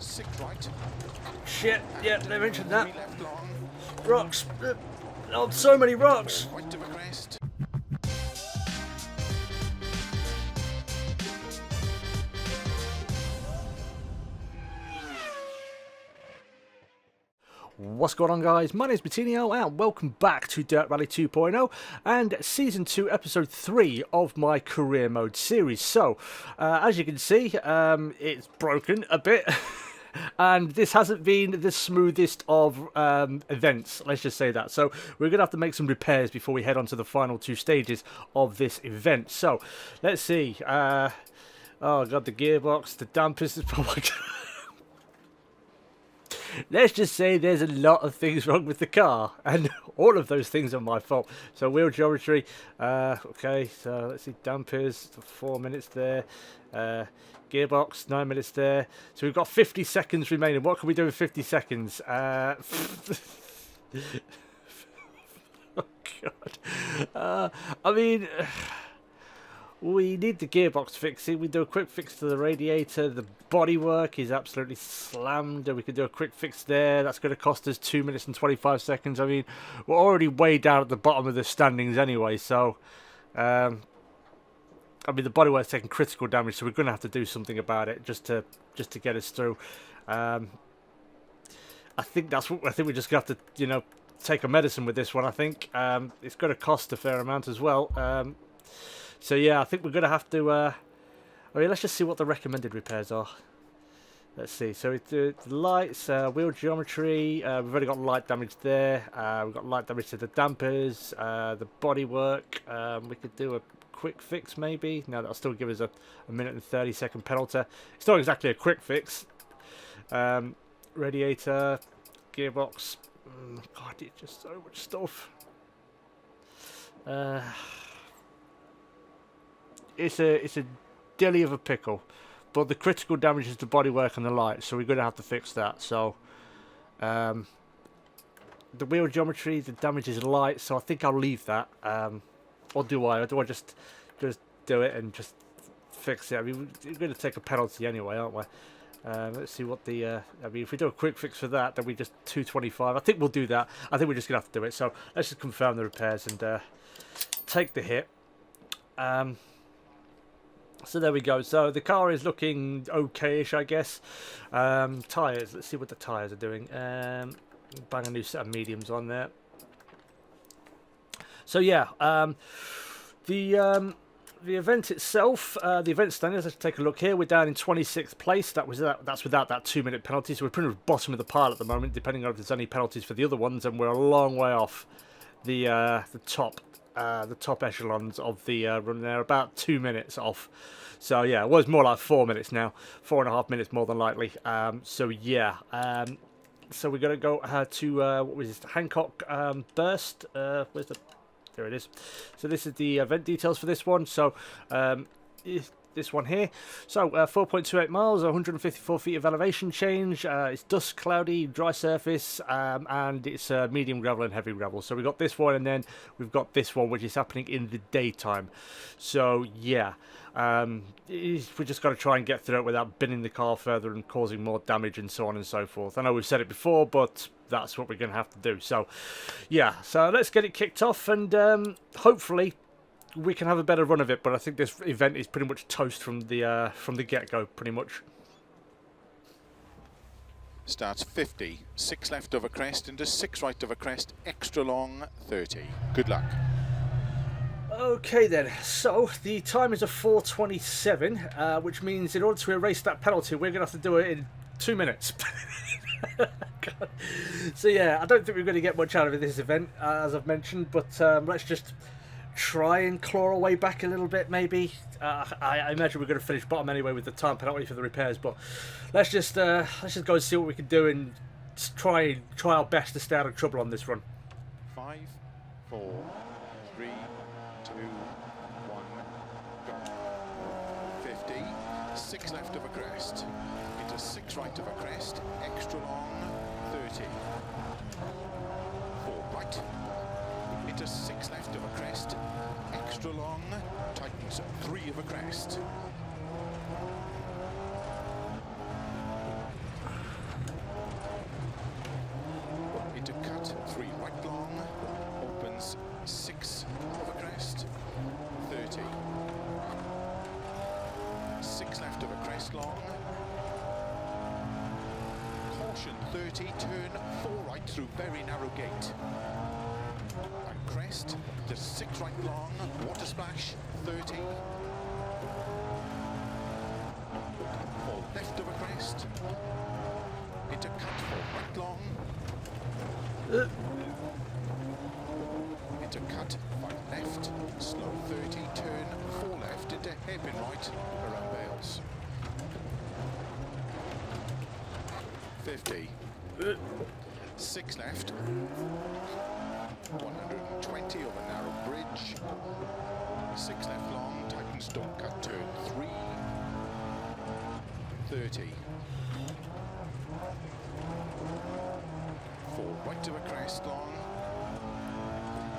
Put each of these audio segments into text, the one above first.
6 right. Shit, yeah, they mentioned that. 3 left long. Rocks. Oh, so many rocks. 4 right of a crest. What's going on, guys? My name's Bettinio and welcome back to Dirt Rally 2.0 and Season 2 Episode 3 of my Career Mode series. So, as you can see, it's broken a bit and this hasn't been the smoothest of events, let's just say that. So, we're going to have to make some repairs before we head on to the final 2 stages of this event. So, let's see. Oh god, the gearbox, the dampers, oh my god. Let's just say there's a lot of things wrong with the car, and all of those things are my fault. So wheel geometry, okay, so let's see, dampers, 4 minutes there, gearbox, 9 minutes there. So we've got 50 seconds remaining. What can we do in 50 seconds? Oh god, I mean, we need the gearbox fixing. We do a quick fix to the radiator. The bodywork is absolutely slammed. And we can do a quick fix there. That's going to cost us 2 minutes and 25 seconds. I mean, we're already way down at the bottom of the standings anyway. So, I mean, the bodywork's taking critical damage. So we're going to have to do something about it just to get us through. I think that's what I think we're just going to have to, you know, take a medicine with this one. I think it's going to cost a fair amount as well. So yeah, I think we're going to have to, I mean, let's just see what the recommended repairs are. Let's see, so we do the lights, wheel geometry, we've already got light damage there, we've got light damage to the dampers, the bodywork, we could do a quick fix maybe. No, that'll still give us a minute and 30-second penalty. It's not exactly a quick fix. Radiator, gearbox, god, it's just so much stuff. It's a dilly of a pickle, but the critical damage is the bodywork and the light, so we're going to have to fix that. So the wheel geometry, the damage is light, so I think I'll leave that. Or do I? Or do I just do it and just fix it? I mean, we're going to take a penalty anyway, aren't we? Let's see what the I mean, if we do a quick fix for that, then we just 225. I think we'll do that. I think we're just going to have to do it. So let's just confirm the repairs and take the hit. So there we go. So the car is looking okay-ish, I guess. Tyres. Let's see what the tyres are doing. Bang a new set of mediums on there. So yeah, the event itself, the event standings. Let's take a look here. We're down in 26th place. That's without that 2-minute penalty. So we're pretty much bottom of the pile at the moment, depending on if there's any penalties for the other ones, and we're a long way off the top. The top echelons of the run there, about 2 minutes off. So yeah, it was more like 4 minutes now, 4.5 minutes more than likely. So yeah, so we're gonna go to what was this, Hancock Burst. Where's the? There it is. So this is the event details for this one. So this one here. So 4.28 miles, 154 feet of elevation change. It's dusk, cloudy, dry surface, and it's medium gravel and heavy gravel. So we've got this one, and then we've got this one, which is happening in the daytime. So yeah, we just got to try and get through it without binning the car further and causing more damage and so on and so forth. I know we've said it before, but that's what we're going to have to do. So yeah, so let's get it kicked off, and hopefully we can have a better run of it. But I think this event is pretty much toast from the get-go, pretty much. Starts 50, 6 left of a crest into 6 right of a crest, extra long, 30. Good luck. Okay then, so the time is a 4:27, which means in order to erase that penalty, we're going to have to do it in 2 minutes. God. So yeah, I don't think we're going to get much out of this event, as I've mentioned, but let's just try and claw our way back a little bit, maybe. I imagine we're going to finish bottom anyway with the time penalty for the repairs, but let's just go and see what we can do and try our best to stay out of trouble on this run. 5, 4, 3, 2, 1, go. 50, 6 left of a crest into 6 right of a crest, extra long, 30. 4 right into 6 left of a crest, extra long, tightens 3 of a crest. 6 left of a crest long. Caution 30, turn 4 right through very narrow gate. And crest to 6 right long, water splash 30. 4 left of a crest. Into cut 4 right long. Into cut 5 left, slow 30, turn 4 left into hairpin right around Bales. 50. 6 left. 120 over narrow bridge. 6 left long, tightens don't cut turn 3. 30. 4 right of a crest long.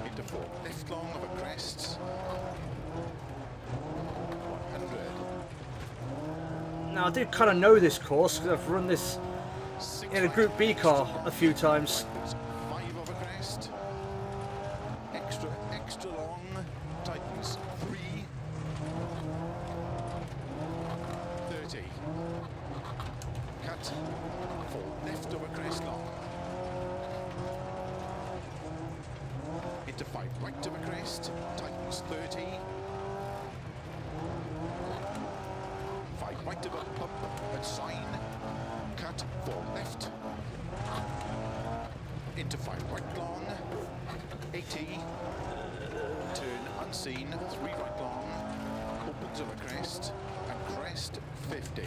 Into 4 left long of a crest. 100. Now I do kind of know this course because I've run this in a Group B car a few times. 5 of a crest. Extra long. Tightens 3. 30. Cut. 4 left of a crest long. Into 5 right of a crest. Tightens 30. 5 right of a bump at sign. Cut 4 left. Into 5 right long. 80. Turn unseen. 3 right long. Opens of a crest. And crest 50.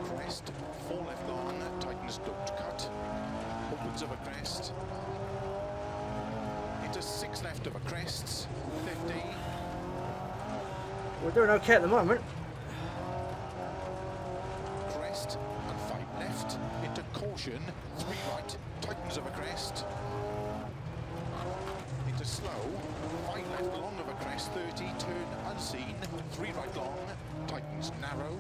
Crest 4 left long. Tightens don't cut. Opens of a crest. Into 6 left of a crest. 50. We're doing okay at the moment. Crest and 5 left into caution, 3 right, tightens of a crest. Into slow, 5 left long of a crest, 30, turn unseen, 3 right long, tightens narrow.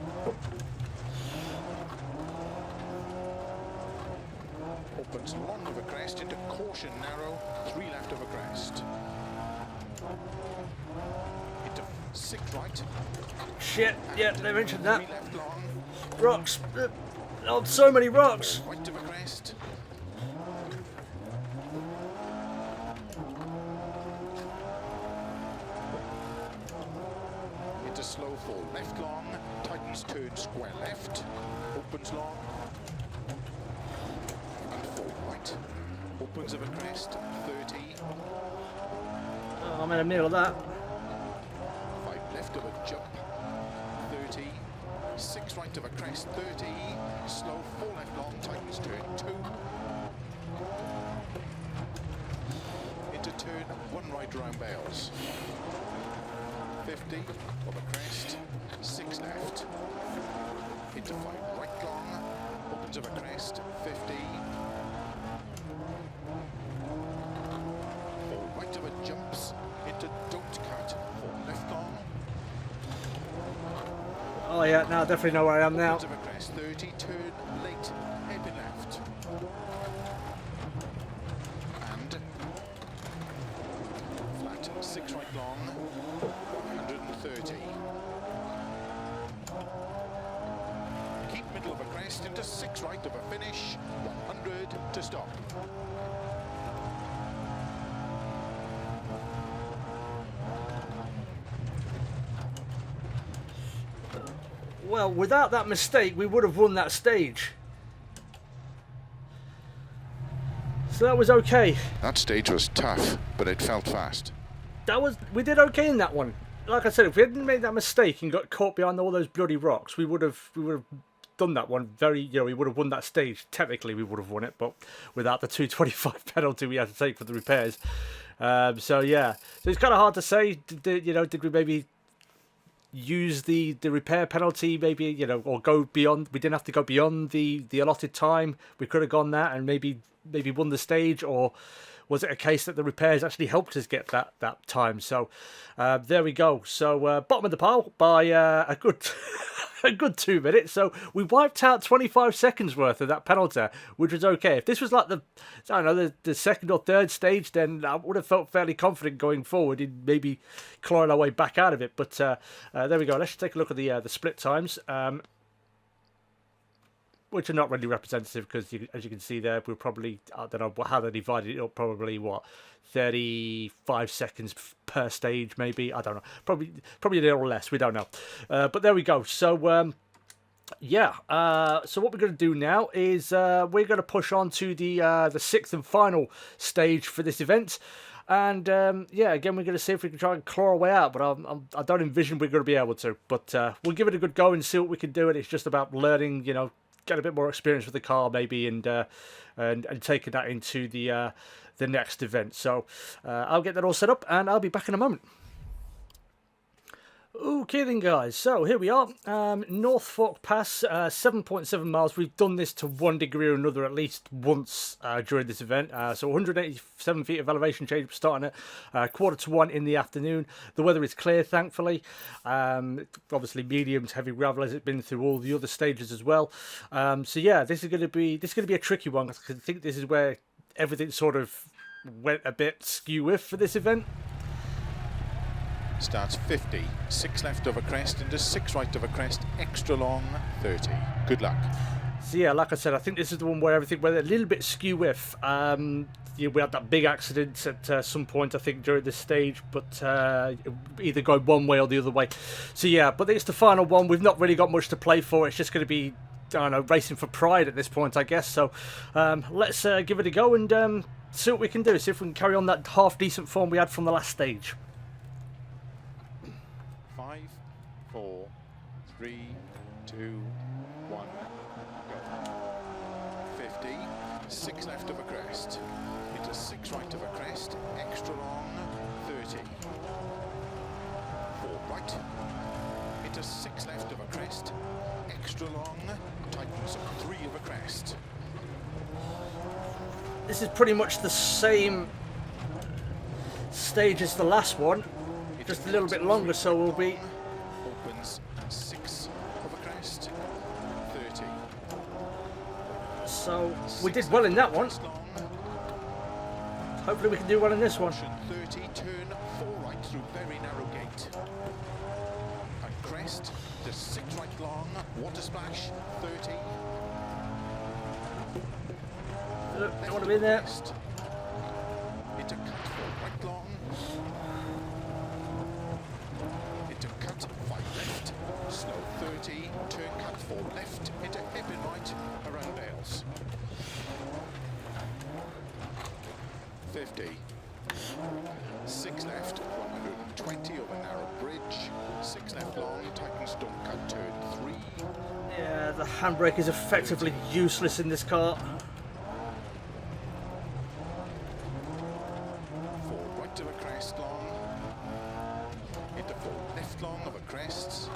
Opens long of a crest into caution narrow, 3 left of a crest. Into 6 right. Shit, yeah, they mentioned that. 3 left long. Rocks. Oh, so many rocks. Right of a crest. Into slow 4 left long. Tightens turn square left. Opens long. And 4 right. Opens of a crest. 30. Oh, I'm in the middle of that. 5 left of a jump. 30. 6 right of a crest. 30. Slow 4 left long. Tightens turn 2. Into turn 1 right around Bales. 50 of a crest. 6 left. Into 5 right long. Opens of a crest. 50. 4 right of a jumps. Into don't cut. 4 left long. Oh yeah, now I definitely know where I am now. Opens of a crest. 30. Turn late. Hairpin left. And flat. 6 right long. 130. Keep middle of a crest into 6 right of a finish. 100 to stop. Well, without that mistake, we would have won that stage. So that was okay. That stage was tough, but it felt fast. We did okay in that one. Like I said, if we hadn't made that mistake and got caught behind all those bloody rocks, we would have done that one we would have won that stage. Technically, we would have won it, but without the 225 penalty we had to take for the repairs. So yeah, so it's kind of hard to say. Did we maybe use the repair penalty, maybe, or go beyond? We didn't have to go beyond the allotted time. We could have gone that and maybe won the stage, or was it a case that the repairs actually helped us get that time? So there we go. So bottom of the pile by a good a good 2 minutes. So we wiped out 25 seconds worth of that penalty, which was okay. If this was like I don't know, the second or third stage, then I would have felt fairly confident going forward in maybe clawing our way back out of it. But there we go. Let's take a look at the split times. Which are not really representative because, as you can see there, we're probably, I don't know how they divided it up, probably, 35 seconds per stage, maybe? I don't know. Probably a little less. We don't know. But there we go. So, yeah. So what we're going to do now is we're going to push on to the sixth and final stage for this event. And, yeah, again, we're going to see if we can try and claw our way out. But I don't envision we're going to be able to. But we'll give it a good go and see what we can do. And it's just about learning, get a bit more experience with the car maybe and taking that into the next event. So I'll get that all set up and I'll be back in a moment. Okay then guys, so here we are, North Fork Pass, 7.7 miles. We've done this to one degree or another at least once during this event. So 187 feet of elevation change, starting at 1:45 in the afternoon. The weather is clear, thankfully. Obviously medium to heavy gravel as it's been through all the other stages as well. So yeah, this is going to be a tricky one because I think this is where everything sort of went a bit skew-with for this event. Starts 50, 6 left of a crest into 6 right of a crest, extra long, 30. Good luck. So yeah, like I said, I think this is the one where everything went a little bit skew-with. We had that big accident at some point, I think, during this stage, but either go one way or the other way. So yeah, but it's the final one. We've not really got much to play for. It's just going to be, I don't know, racing for pride at this point, I guess. So let's give it a go and see what we can do. See if we can carry on that half-decent form we had from the last stage. 5, 4, 3, 2, 1, go. 50, 6 left of a crest, into 6 right of a crest, extra long, 30. 4 right, into 6 left of a crest, extra long, tightens 3 of a crest. This is pretty much the same stage as the last one. Just a little bit longer, so we'll be opens 6 of a crest, 30. So we did well in that one. Hopefully we can do well in this one. 30, turn 4 right through very narrow gate. And crest to 6 right long, water splash, 30. Don't want to be in there. Into cut 4 right long. Into cut 5 left, slow 30, turn cut 4 left, into hairpin right, around bales. 50. 6 left, 120 over narrow bridge, 6 left long, tightens don't cut, turn 3. Yeah, the handbrake is effectively useless in this car. 4 right of a crest long. Into 4 left long of a crest.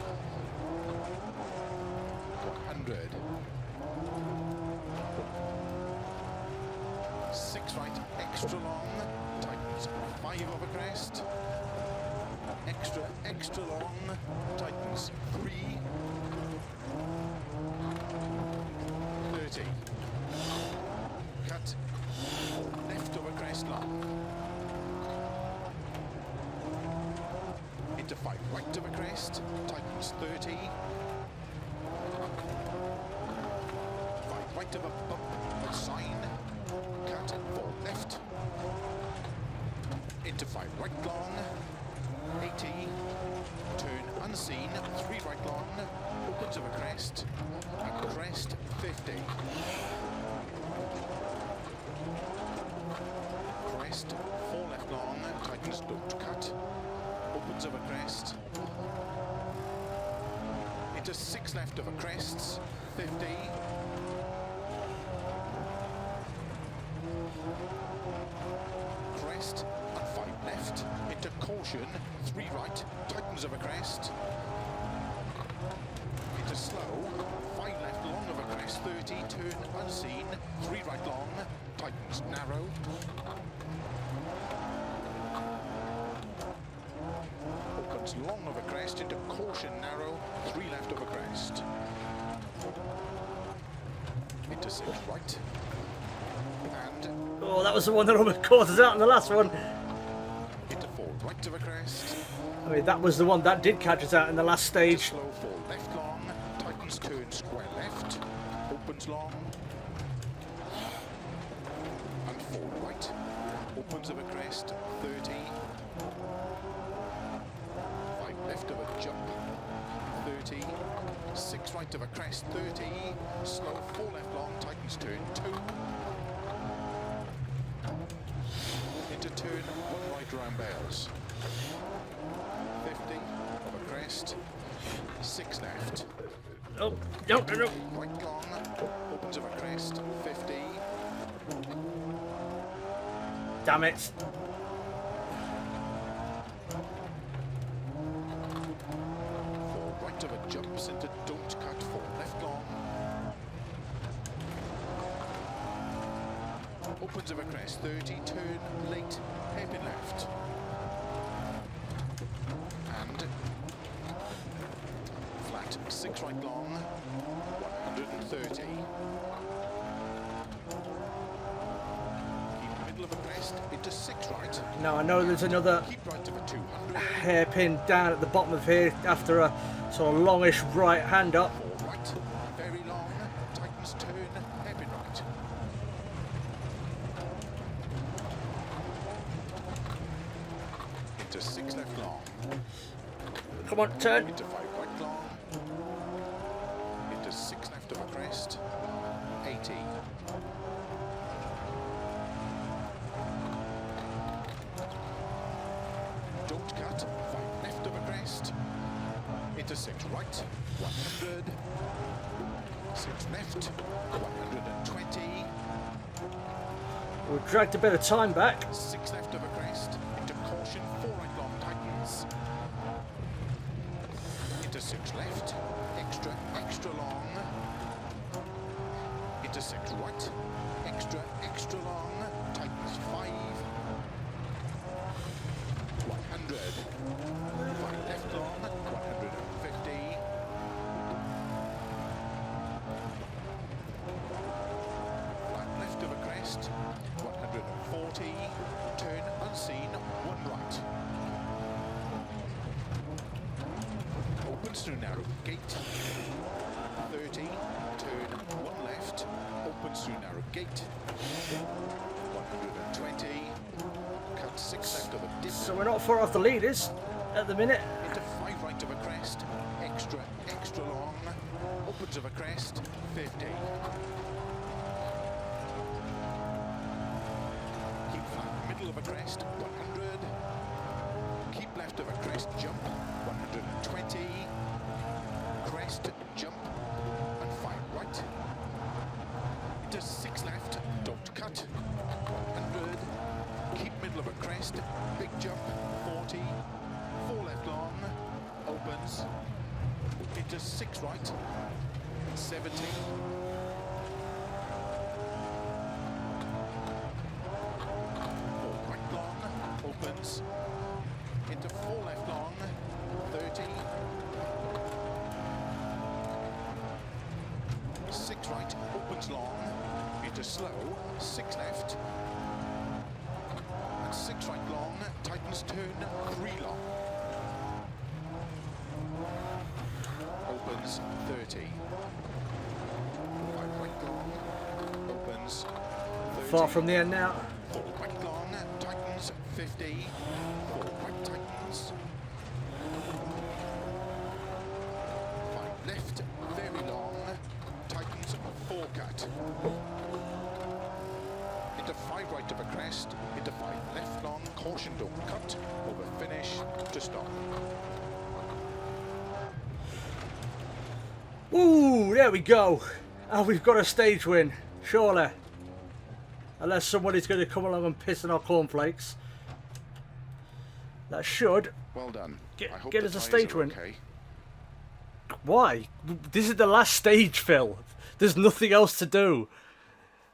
100. 6 right, extra long. Tightens 5 of a crest. Extra long. Tightens 3. 30. Cut 4 left of a crest long. Into 5 right of a crest, tightens 30. 5 right of a bump, a sign, cut 4 left. Into 5 right long, 80. Turn unseen, 3 right long, opens of a crest, and crest 50. Crest 4 left long, tightens don't cut. Opens of a crest, into 6 left of a crest, 50. Crest and 5 left, into caution, 3 right, tightens of a crest. Into slow, 5 left long of a crest, 30, turn unseen, 3 right long, tightens narrow. opens long of a crest into caution narrow, 3 left of a crest. Into 6 right. And Oh, that was the one that almost caught us out in the last one. into 4 right of a crest. I mean, that was the one that did catch us out in the last stage. Slow 4 left long, tightens turn square left, opens long. And 4 right, opens of a crest, 30. 5 left of a jump, 30. 6 right of a crest, 30. Slow 4 left long, tightens turn 2. Into turn 1 right round bales. 50 of a crest, 6 left. Oh, no. Right long, opens of a crest, 50. Damn it. 4 right of a jumps into don't cut, 4 left long. Opens of a crest, 30, turn late, hairpin left. And flat, 6 right long, 130. Keep middle of a crest, into 6 right. Now I know there's another Keep right of a 200. hairpin down at the bottom of here after a sort of longish right hand up. 4 right, very long, tightens turn, hairpin right. Into 6 left long, Come on, turn. into 5 right long, into 6 left of a crest, 80. Don't cut, 5 left of a crest, into 6 right, 100. 6 left, 120. We've dragged a bit of time back. 6 left of a crest, into caution, 4 right long tightens. Into 6 left, extra long. Into 6 right, extra long, tightens 5. 100. 5 left long, 150. Flat left of a crest, 140. Turn unseen, 1 right. Opens through narrow gate, 30. Turn 1 left. Opens through narrow gate, 120. Cut 6 left of a dip. So we're not far off the leaders at the minute. Into 5 right of a crest, extra long. Opens of a crest, 50. Keep flat middle of a crest, 100. Keep left of a crest, jump, 120. Crest, jump, and 5 right. Into 6 left, don't cut, 100. Keep middle of a crest, big jump, 40. 4 left long, opens. Into 6 right, 70. 4 right long, opens. Into 4 left long, 30. 6 right, opens long. Into slow, 6 left. And 6 right long, tightens turn, 3 long. Opens 30. 5 right long, opens 30. Far from the end now. 4 right long, tightens 50. 4 right tightens. 5 left, very long, tightens 4 cut. Into 5 right of a crest, into 5 left long, caution don't cut, over finish, to stop. Ooh, there we go. Oh, we've got a stage win, surely. Unless somebody's going to come along and piss on our cornflakes. That should Well done. Get- I hope get the us a tyres stage are win. okay. Why? This is the last stage, Phil. There's nothing else to do.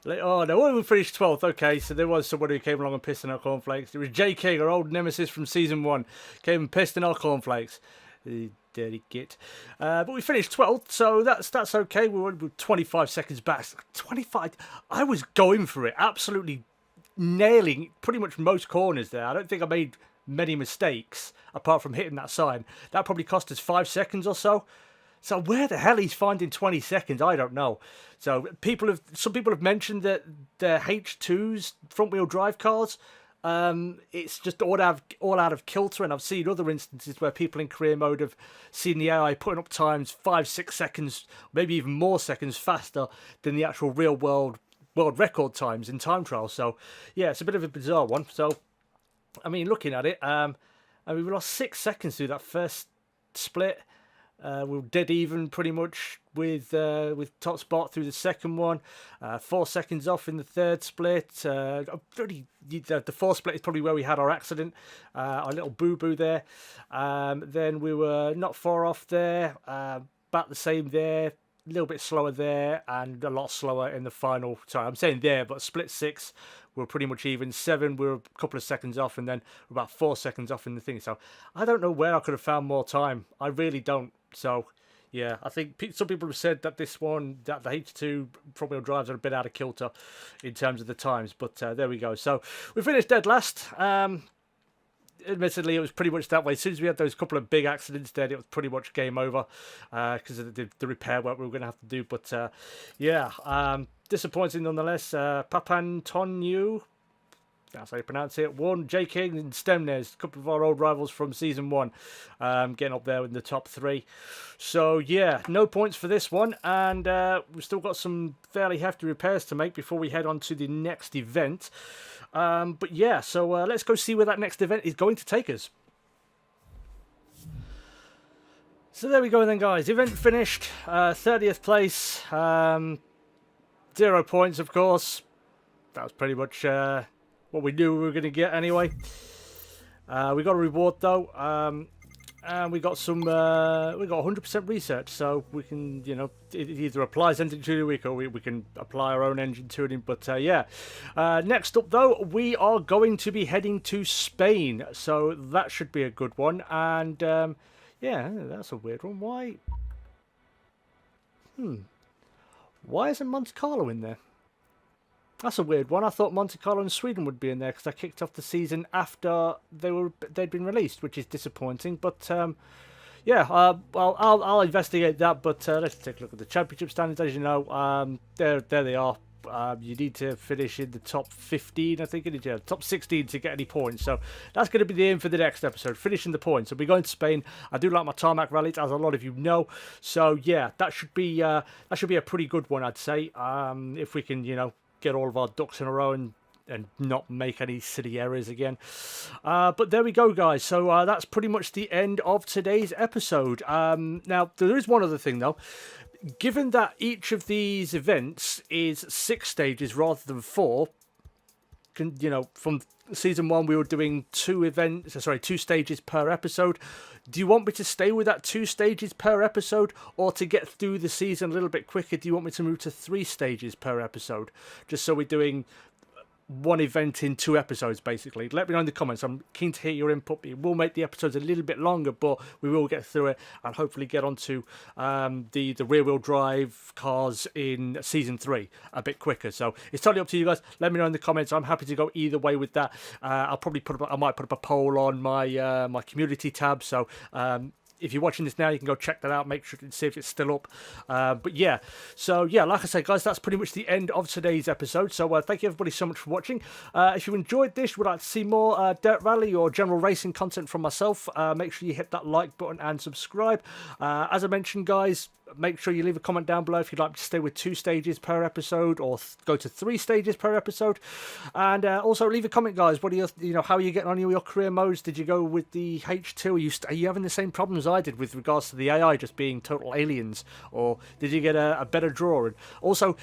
Oh no, we finished 12th. Okay, so there was somebody who came along and pissed in our cornflakes. It was J King, our old nemesis from season 1, came and pissed in our cornflakes. The dirty git. But we finished 12th, so that's okay. We were 25 seconds back. 25. I was going for it, absolutely nailing pretty much most corners there. I don't think I made many mistakes apart from hitting that sign. That probably cost us 5 seconds or so. So where the hell he's finding 20 seconds, I don't know. So some people have mentioned that the H2s, front wheel drive cars, it's just all out of kilter, and I've seen other instances where people in career mode have seen the AI putting up times 5-6 seconds, maybe even more seconds faster than the actual real world record times in time trials. So yeah, it's a bit of a bizarre one. So I mean, looking at it, we lost 6 seconds through that first split. We were dead even pretty much with top spot through the second one. 4 seconds off in the third split. The fourth split is probably where we had our accident, our little boo-boo there. Then we were not far off there, about the same there, a little bit slower there, and a lot slower in the final. Sorry, I'm saying there, but split 6, we were pretty much even. 7, we were a couple of seconds off, and then about 4 seconds off in the thing. So I don't know where I could have found more time. I really don't. So yeah, I think some people have said that this one, that the H2 front wheel drives are a bit out of kilter in terms of the times, but there we go. So we finished dead last. Admittedly, it was pretty much that way. As soon as we had those couple of big accidents there, it was pretty much game over because of the repair work we were going to have to do. But yeah, disappointing nonetheless. Papantonu, that's how you pronounce it, won. J King and Stemnes, a couple of our old rivals from season 1, getting up there in the top 3. So yeah, no points for this one, and we've still got some fairly hefty repairs to make before we head on to the next event. But yeah, so let's go see where that next event is going to take us. So there we go then, guys. Event finished, 30th place, 0 points, of course. That was pretty much what we knew we were going to get anyway. We got a reward though, and we got some. We got 100% research, so we can, it either applies engine tuning week or we can apply our own engine tuning. But yeah, next up though, we are going to be heading to Spain, so that should be a good one. And yeah, that's a weird one. Why isn't Monte Carlo in there? That's a weird one. I thought Monte Carlo and Sweden would be in there because I kicked off the season after they'd been released, which is disappointing. But yeah, well, I'll investigate that. But let's take a look at the championship standings. As you know, there they are. You need to finish in the top 15, I think it is. Yeah, top 16 to get any points. So that's going to be the aim for the next episode, finishing the points. So we're going to Spain. I do like my tarmac rallies, as a lot of you know. So yeah, that should be a pretty good one, I'd say. If we can, get all of our ducks in a row and not make any silly errors again. But there we go, guys. So that's pretty much the end of today's episode. Now, there is one other thing, though. Given that each of these events is 6 stages rather than 4, from season 1 we were doing 2 stages per episode. Do you want me to stay with that 2 stages per episode, or to get through the season a little bit quicker, do you want me to move to 3 stages per episode, just so we're doing 1 event in 2 episodes, basically? Let me know in the comments. I'm keen to hear your input. It will make the episodes a little bit longer, but we will get through it and hopefully get onto the rear-wheel drive cars in season 3 a bit quicker. So it's totally up to you guys. Let me know in the comments. I'm happy to go either way with that. I might put up a poll on my my community tab. So if you're watching this now, you can go check that out. Make sure to see if it's still up. But yeah, so yeah, like I said, guys, that's pretty much the end of today's episode. So thank you everybody so much for watching. If you enjoyed this, would like to see more dirt rally or general racing content from myself, make sure you hit that like button and subscribe. As I mentioned, guys, make sure you leave a comment down below if you'd like to stay with 2 stages per episode or go to 3 stages per episode. And also leave a comment, guys. What are how are you getting on your career modes? Did you go with the H2? Are you having the same problems I did with regards to the AI just being total aliens, or did you get a better draw? And also,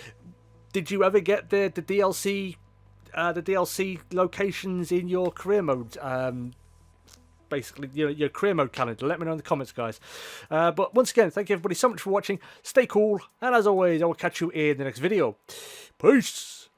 did you ever get the DLC locations in your career mode? basically your career mode calendar. Let me know in the comments, guys. But once again, thank you everybody so much for watching. Stay cool, and as always, I will catch you in the next video. Peace.